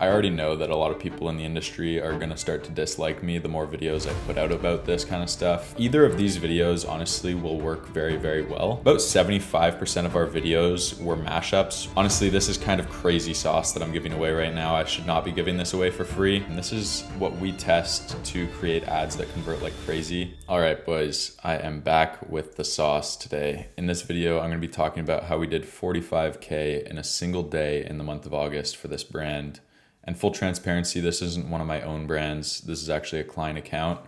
I already know that a lot of people in the industry are gonna start to dislike me the more videos I put out about this kind of stuff. Either of these videos honestly will work very, very well. About 75% of our videos were mashups. Honestly, this is kind of crazy sauce that I'm giving away right now. I should not be giving this away for free. And this is what we test to create ads that convert like crazy. All right, boys, I am back with the sauce today. In this video, I'm gonna be talking about how we did 45K in a single day in the month of August for this brand. And full transparency, this isn't one of my own brands. This is actually a client account.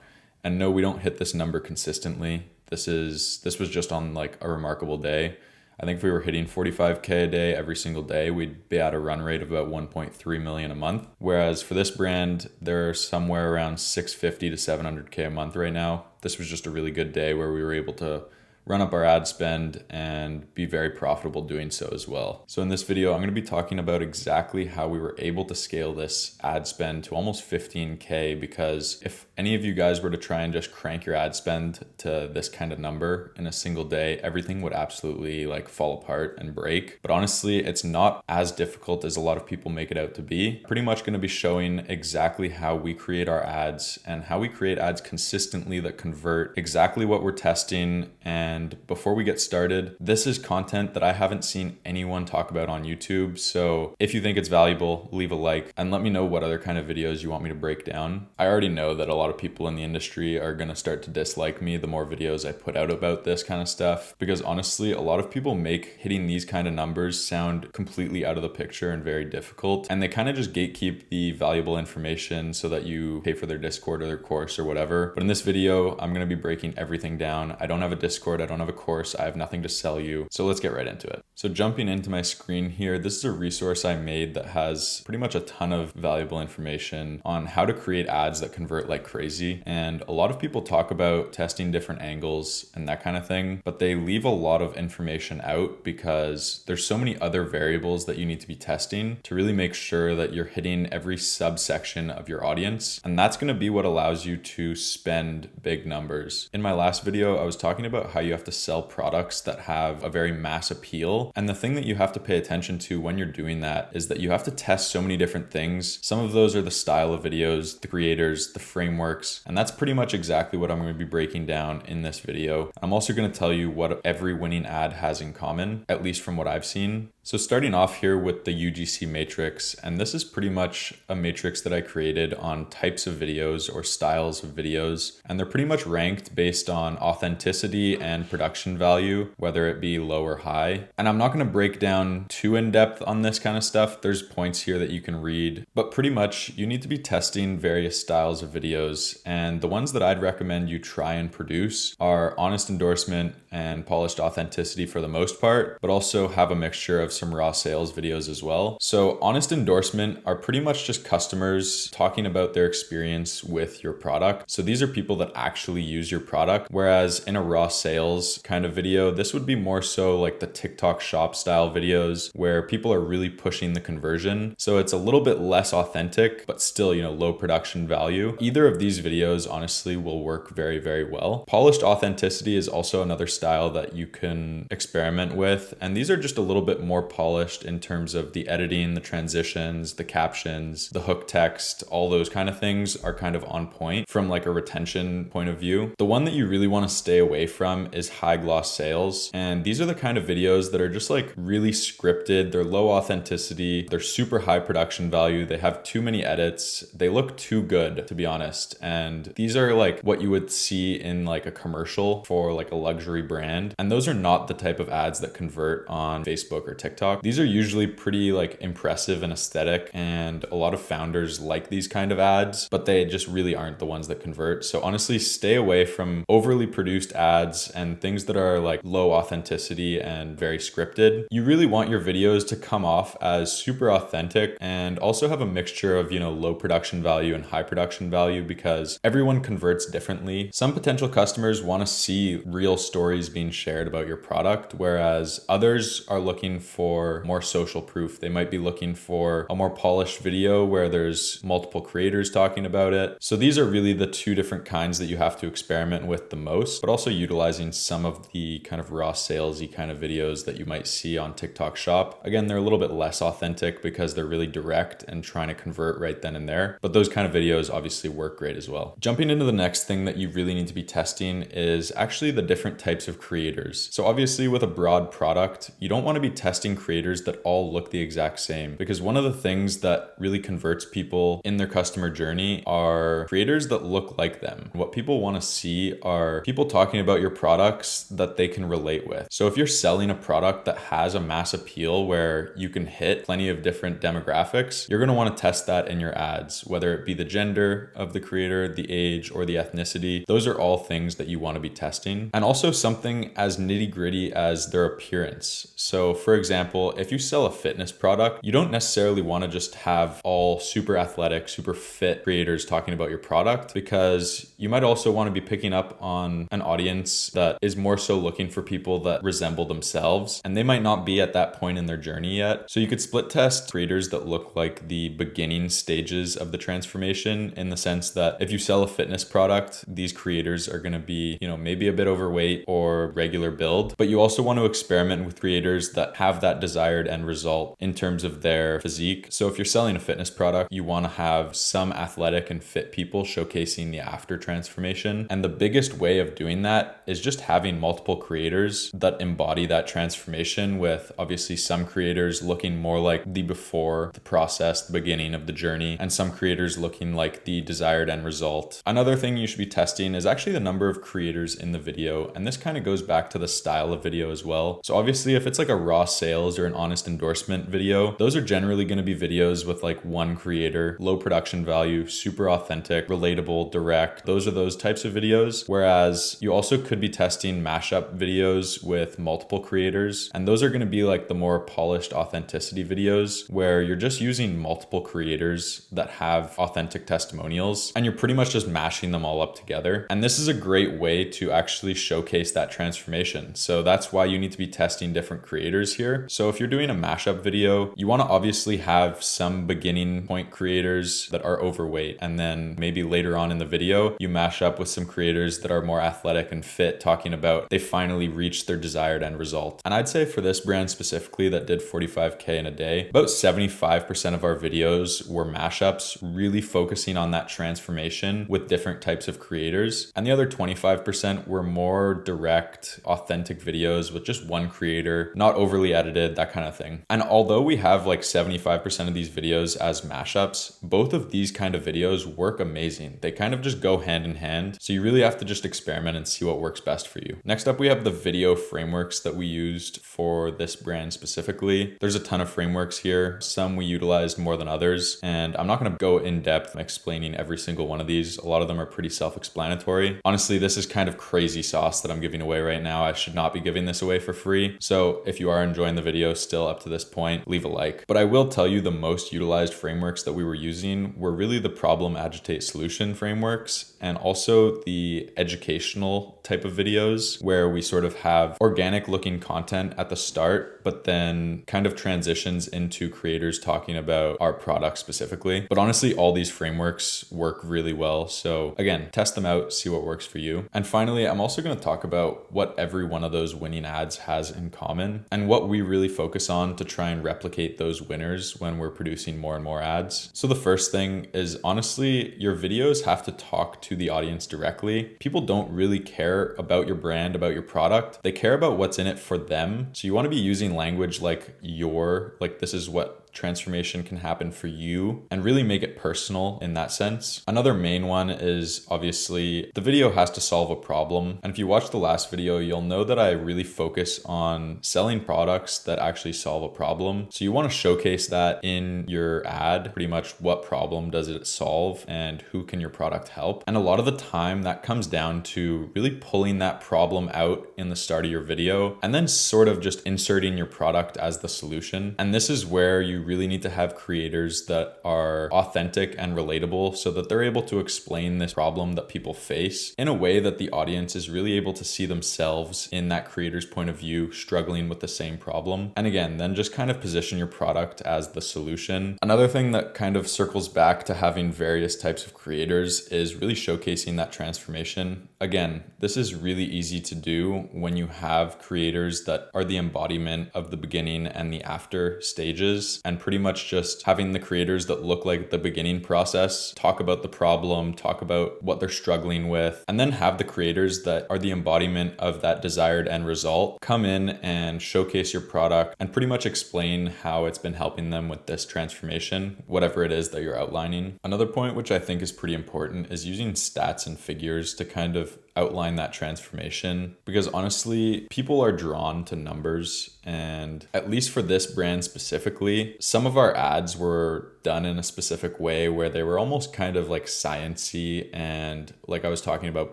And no, we don't hit this number consistently. This was just on like a remarkable day. I think if we were hitting 45K a day every single day, we'd be at a run rate of about 1.3 million a month. Whereas for this brand, they're somewhere around 650 to 700K a month right now. This was just a really good day where we were able to run up our ad spend and be very profitable doing so as well. So in this video, I'm going to be talking about exactly how we were able to scale this ad spend to almost 15K, because if any of you guys were to try and just crank your ad spend to this kind of number in a single day, everything would absolutely like fall apart and break. But honestly, it's not as difficult as a lot of people make it out to be. Pretty much going to be showing exactly how we create our ads and how we create ads consistently that convert, exactly what we're testing. And before we get started, this is content that I haven't seen anyone talk about on YouTube. So if you think it's valuable, leave a like and let me know what other kind of videos you want me to break down. I already know that a lot of people in the industry are going to start to dislike me the more videos I put out about this kind of stuff, because honestly, a lot of people make hitting these kind of numbers sound completely out of the picture and very difficult. And they kind of just gatekeep the valuable information so that you pay for their Discord or their course or whatever. But in this video, I'm going to be breaking everything down. I don't have a Discord. I don't have a course. I have nothing to sell you. So let's get right into it. So jumping into my screen here, this is a resource I made that has pretty much a ton of valuable information on how to create ads that convert like crazy. And a lot of people talk about testing different angles and that kind of thing, but they leave a lot of information out because there's so many other variables that you need to be testing to really make sure that you're hitting every subsection of your audience. And that's going to be what allows you to spend big numbers. In my last video, I was talking about how you have to sell products that have a very mass appeal. And the thing that you have to pay attention to when you're doing that is that you have to test so many different things. Some of those are the style of videos, the creators, the frameworks, and that's pretty much exactly what I'm going to be breaking down in this video. I'm also going to tell you what every winning ad has in common, at least from what I've seen. So starting off here with the UGC matrix, and this is pretty much a matrix that I created on types of videos or styles of videos, and they're pretty much ranked based on authenticity and production value, whether it be low or high. And I'm not going to break down too in depth on this kind of stuff. There's points here that you can read, but pretty much you need to be testing various styles of videos. And the ones that I'd recommend you try and produce are honest endorsement and polished authenticity for the most part, but also have a mixture of some raw sales videos as well. So honest endorsement are pretty much just customers talking about their experience with your product. So these are people that actually use your product. Whereas in a raw sales kind of video, this would be more so like the TikTok shop style videos where people are really pushing the conversion. So it's a little bit less authentic, but still, low production value. Either of these videos honestly will work very, very well. Polished authenticity is also another style that you can experiment with. And these are just a little bit more polished in terms of the editing, the transitions, the captions, the hook text, all those kind of things are kind of on point from like a retention point of view. The one that you really want to stay away from is high gloss sales. And these are the kind of videos that are just like really scripted. They're low authenticity. They're super high production value. They have too many edits. They look too good, to be honest. And these are like what you would see in like a commercial for like a luxury brand. And those are not the type of ads that convert on Facebook or TikTok. These are usually pretty like impressive and aesthetic, and a lot of founders like these kind of ads, but they just really aren't the ones that convert. So honestly, stay away from overly produced ads and things that are like low authenticity and very scripted. You really want your videos to come off as super authentic and also have a mixture of, low production value and high production value, because everyone converts differently. Some potential customers want to see real stories being shared about your product, whereas others are looking for for more social proof. They might be looking for a more polished video where there's multiple creators talking about it. So these are really the two different kinds that you have to experiment with the most, but also utilizing some of the kind of raw salesy kind of videos that you might see on TikTok Shop. Again, they're a little bit less authentic because they're really direct and trying to convert right then and there, but those kind of videos obviously work great as well. Jumping into the next thing that you really need to be testing is actually the different types of creators. So obviously with a broad product, you don't want to be testing creators that all look the exact same, because one of the things that really converts people in their customer journey are creators that look like them. What people want to see are people talking about your products that they can relate with. So if you're selling a product that has a mass appeal where you can hit plenty of different demographics, you're going to want to test that in your ads, whether it be the gender of the creator, the age, or the ethnicity. Those are all things that you want to be testing. And also something as nitty-gritty as their appearance. So for example, if you sell a fitness product, you don't necessarily want to just have all super athletic, super fit creators talking about your product, because you might also want to be picking up on an audience that is more so looking for people that resemble themselves, and they might not be at that point in their journey yet. So you could split test creators that look like the beginning stages of the transformation, in the sense that if you sell a fitness product, these creators are going to be, maybe a bit overweight or regular build, but you also want to experiment with creators that have that desired end result in terms of their physique. So if you're selling a fitness product, you want to have some athletic and fit people showcasing the after transformation. And the biggest way of doing that is just having multiple creators that embody that transformation, with obviously some creators looking more like the before the process, the beginning of the journey, and some creators looking like the desired end result. Another thing you should be testing is actually the number of creators in the video. And this kind of goes back to the style of video as well. So obviously if it's like a raw sales or an honest endorsement video, those are generally going to be videos with like one creator, low production value, super authentic, relatable, direct. Those are those types of videos. Whereas you also could be testing mashup videos with multiple creators. And those are going to be like the more polished authenticity videos, where you're just using multiple creators that have authentic testimonials, and you're pretty much just mashing them all up together. And this is a great way to actually showcase that transformation. So that's why you need to be testing different creators here. So if you're doing a mashup video, you want to obviously have some beginning point creators that are overweight, and then maybe later on in the video, you mash up with some creators that are more athletic and fit, talking about they finally reached their desired end result. And I'd say for this brand specifically that did 45K in a day, about 75% of our videos were mashups, really focusing on that transformation with different types of creators. And the other 25% were more direct, authentic videos with just one creator, not overly edited, that kind of thing. And although we have like 75% of these videos as mashups, both of these kind of videos work amazing. They kind of just go hand in hand. So you really have to just experiment and see what works best for you. Next up, we have the video frameworks that we used for this brand specifically. There's a ton of frameworks here. Some we utilized more than others, and I'm not going to go in depth explaining every single one of these. A lot of them are pretty self-explanatory. Honestly, this is kind of crazy sauce that I'm giving away right now. I should not be giving this away for free. So if you are enjoying the video still up to this point, leave a like. But I will tell you the most utilized frameworks that we were using were really the problem, agitate, solution frameworks, and also the educational type of videos where we sort of have organic looking content at the start, but then kind of transitions into creators talking about our product specifically. But honestly, all these frameworks work really well. So again, test them out, see what works for you. And finally, I'm also going to talk about what every one of those winning ads has in common and what we really focus on to try and replicate those winners when we're producing more and more ads. So the first thing is, honestly, your videos have to talk to the audience directly. People don't really care about your brand, about your product. They care about what's in it for them. So you want to be using language like this is what transformation can happen for you, and really make it personal in that sense. Another main one is obviously the video has to solve a problem. And if you watch the last video, you'll know that I really focus on selling products that actually solve a problem. So you want to showcase that in your ad, pretty much what problem does it solve and who can your product help. And a lot of the time that comes down to really pulling that problem out in the start of your video and then sort of just inserting your product as the solution. And this is where you really need to have creators that are authentic and relatable so that they're able to explain this problem that people face in a way that the audience is really able to see themselves in that creator's point of view struggling with the same problem. And again, then just kind of position your product as the solution. Another thing that kind of circles back to having various types of creators is really showcasing that transformation. Again, this is really easy to do when you have creators that are the embodiment of the beginning and the after stages, and pretty much just having the creators that look like the beginning process talk about the problem, talk about what they're struggling with, and then have the creators that are the embodiment of that desired end result come in and showcase your product and pretty much explain how it's been helping them with this transformation, whatever it is that you're outlining. Another point which I think is pretty important is using stats and figures to kind of outline that transformation, because honestly, people are drawn to numbers. And at least for this brand specifically, some of our ads were done in a specific way where they were almost kind of like science-y and, like I was talking about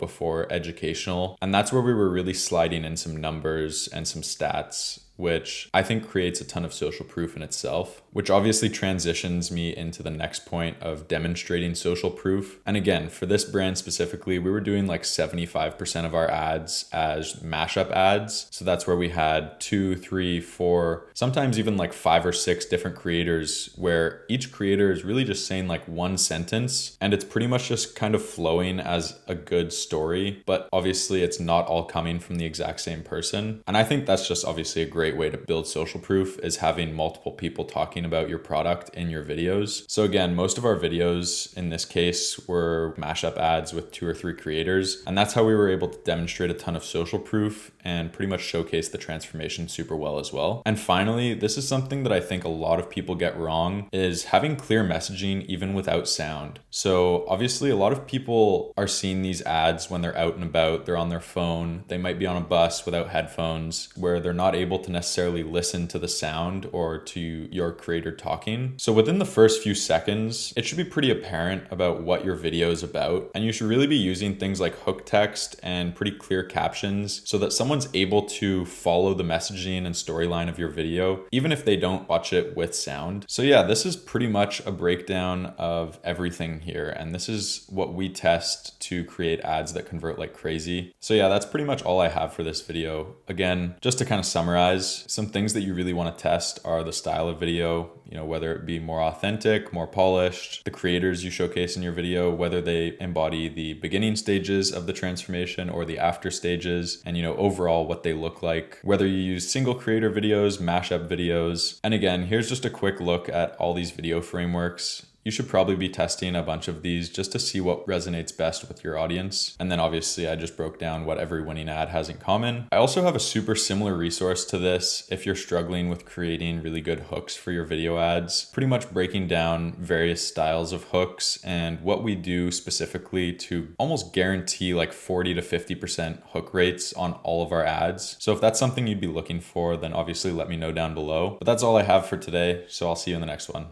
before, educational. And that's where we were really sliding in some numbers and some stats, which I think creates a ton of social proof in itself, which obviously transitions me into the next point of demonstrating social proof. And again, for this brand specifically, we were doing like 75% of our ads as mashup ads. So that's where we had 2, 3, 4, sometimes even like 5 or 6 different creators, where each creator is really just saying like one sentence and it's pretty much just kind of flowing as a good story. But obviously it's not all coming from the exact same person. And I think that's just obviously a great way to build social proof, is having multiple people talking about your product in your videos. So again, most of our videos in this case were mashup ads with 2 or 3 creators. And that's how we were able to demonstrate a ton of social proof and pretty much showcase the transformation super well as well. And finally, this is something that I think a lot of people get wrong, is having clear messaging even without sound. So obviously a lot of people are seeing these ads when they're out and about, they're on their phone, they might be on a bus without headphones, where they're not able to necessarily listen to the sound or to your creator talking. So within the first few seconds, it should be pretty apparent about what your video is about. And you should really be using things like hook text and pretty clear captions so that someone's able to follow the messaging and storyline of your video, even if they don't watch it with sound. So yeah, this is pretty much a breakdown of everything here. And this is what we test to create ads that convert like crazy. So yeah, that's pretty much all I have for this video. Again, just to kind of summarize, some things that you really want to test are the style of video, whether it be more authentic, more polished, the creators you showcase in your video, whether they embody the beginning stages of the transformation or the after stages, and overall what they look like, whether you use single creator videos, mashup videos. And again, here's just a quick look at all these video frameworks. You should probably be testing a bunch of these just to see what resonates best with your audience. And then obviously I just broke down what every winning ad has in common. I also have a super similar resource to this if you're struggling with creating really good hooks for your video ads, pretty much breaking down various styles of hooks and what we do specifically to almost guarantee like 40 to 50% hook rates on all of our ads. So if that's something you'd be looking for, then obviously let me know down below. But that's all I have for today. So I'll see you in the next one.